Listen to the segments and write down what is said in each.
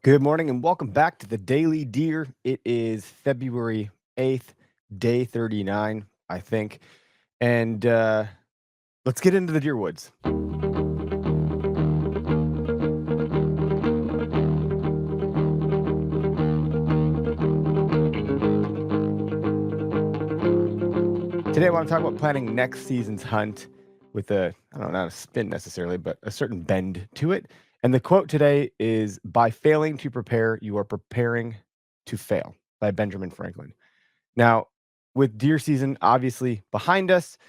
Good morning and welcome back to the Daily Deer. It is February 8th, day 39, I think. And let's get into the deer woods. Today, I want to talk about planning next season's hunt with I don't know, not a spin necessarily, but a certain bend to it. And the quote today is by failing to prepare, you are preparing to fail by Benjamin Franklin. Now, with deer season obviously behind us,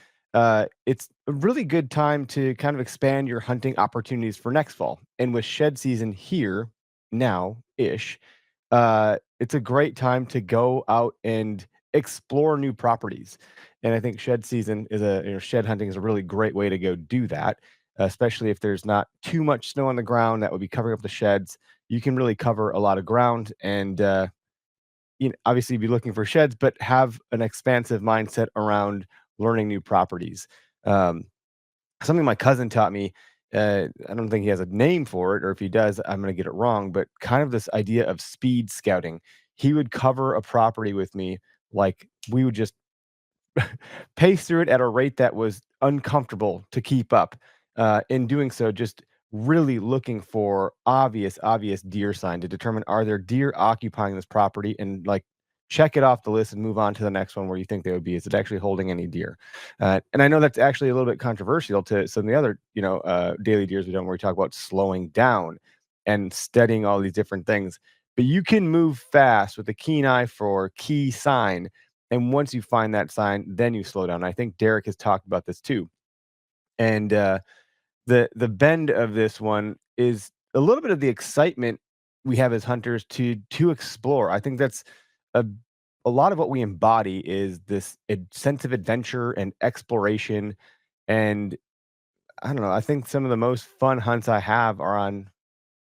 it's a really good time to kind of expand your hunting opportunities for next fall. And with shed season here now ish, it's a great time to go out and explore new properties. And I think shed season is shed hunting is a really great way to go do that, especially if there's not too much snow on the ground that would be covering up the sheds. You can really cover a lot of ground and obviously be looking for sheds, but have an expansive mindset around learning new properties. Um, Something my cousin taught me. I don't think he has a name for it, or if he does, I'm going to get it wrong. But kind of this idea of speed scouting. He would cover a property with me, like we would just pace through it at a rate that was uncomfortable to keep up. In doing so, just really looking for obvious deer sign to determine are there deer occupying this property and like check it off the list and move on to the next one where you think they would be. Is it actually holding any deer? And I know that's actually a little bit controversial to some of the other, daily deers we don't where we talk about slowing down and studying all these different things. But you can move fast with a keen eye for key sign, and once you find that sign, then you slow down. I think Derek has talked about this too. And the bend of this one is a little bit of the excitement we have as hunters to explore. I think that's a a lot of what we embody is this sense of adventure and exploration. And I don't know. I think some of the most fun hunts I have are on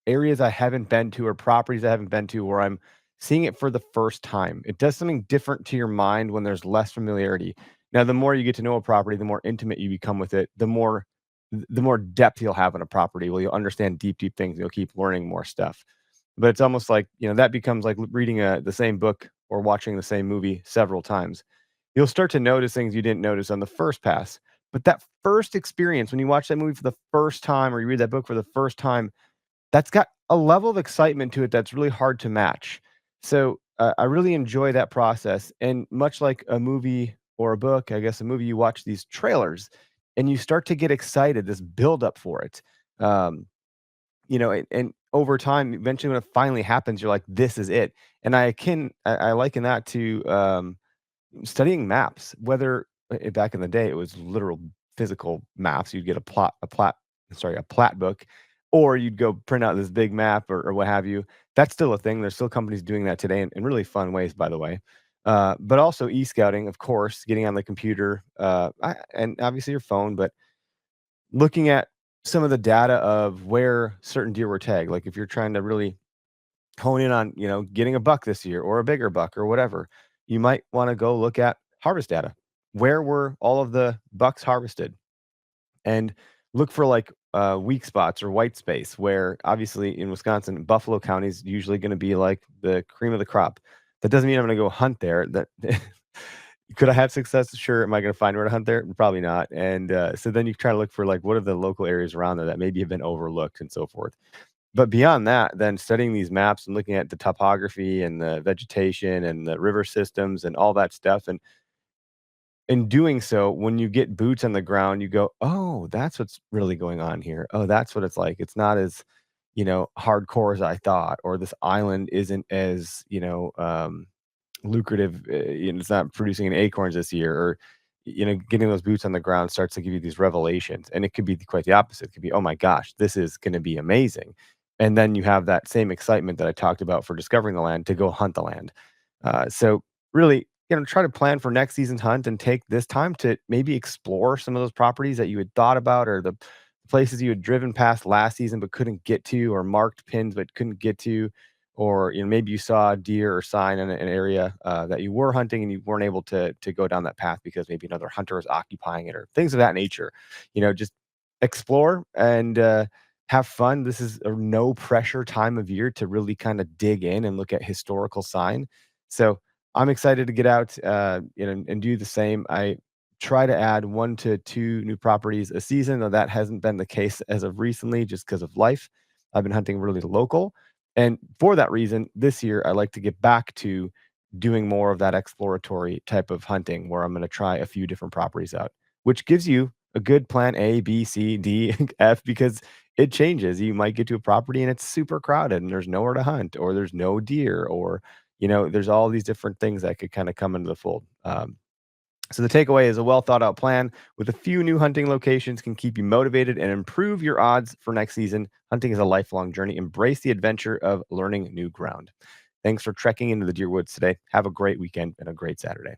areas I haven't been to or properties I haven't been to where I'm seeing it for the first time. It does something different to your mind when there's less familiarity. Now, the more you get to know a property, the more intimate you become with it, the more depth you'll have on a property. Well, you'll understand deep things. You'll keep learning more stuff. But it's almost like, that becomes like reading the same book or watching the same movie several times. You'll start to notice things you didn't notice on the first pass. But that first experience, when you watch that movie for the first time or you read that book for the first time, that's got a level of excitement to it that's really hard to match. So, I really enjoy that process, and much like a movie or a book, I guess a movie, you watch these trailers, and you start to get excited, this build up for it. Um, and over time, eventually when it finally happens, you're like, "This is it." And I liken that to, studying maps, whether back in the day, it was literal physical maps. You'd get a plat book, or you'd go print out this big map or what have you. That's still a thing. There's still companies doing that today in really fun ways, by the way. But also e-scouting, of course, getting on the computer, and obviously your phone, but looking at some of the data of where certain deer were tagged. Like if you're trying to really hone in on, getting a buck this year or a bigger buck or whatever, you might want to go look at harvest data. Where were all of the bucks harvested? And look for like weak spots or white space where obviously in Wisconsin, Buffalo County is usually going to be like the cream of the crop. That doesn't mean I'm going to go hunt there. That could I have success? Sure. Am I going to find where to hunt there? Probably not. And so then you try to look for like what are the local areas around there that maybe have been overlooked and so forth. But beyond that, then studying these maps and looking at the topography and the vegetation and the river systems and all that stuff, and in doing so, when you get boots on the ground, you go, "Oh, that's what's really going on here. Oh, that's what it's like. It's not as, hardcore as I thought, or this island isn't as, lucrative, it's not producing any acorns this year," or, getting those boots on the ground starts to give you these revelations, and it could be quite the opposite. It could be, "Oh my gosh, this is gonna be amazing." And then you have that same excitement that I talked about for discovering the land to go hunt the land. So really, try to plan for next season's hunt and take this time to maybe explore some of those properties that you had thought about or the places you had driven past last season but couldn't get to, or marked pins but couldn't get to, or maybe you saw a deer or sign in an area that you were hunting and you weren't able to go down that path because maybe another hunter is occupying it or things of that nature. Just explore and have fun. This is a no pressure time of year to really kind of dig in and look at historical sign. So I'm excited to get out, and do the same. I try to add 1 to 2 new properties a season, though that hasn't been the case as of recently, just because of life. I've been hunting really local, and for that reason, this year I like to get back to doing more of that exploratory type of hunting, where I'm going to try a few different properties out, which gives you a good plan A, B, C, D, F, because it changes. You might get to a property and it's super crowded and there's nowhere to hunt, or there's no deer, or there's all these different things that could kind of come into the fold. So the takeaway is a well thought out plan with a few new hunting locations can keep you motivated and improve your odds for next season. Hunting is a lifelong journey. Embrace the adventure of learning new ground. Thanks for trekking into the deer woods today. Have a great weekend and a great Saturday.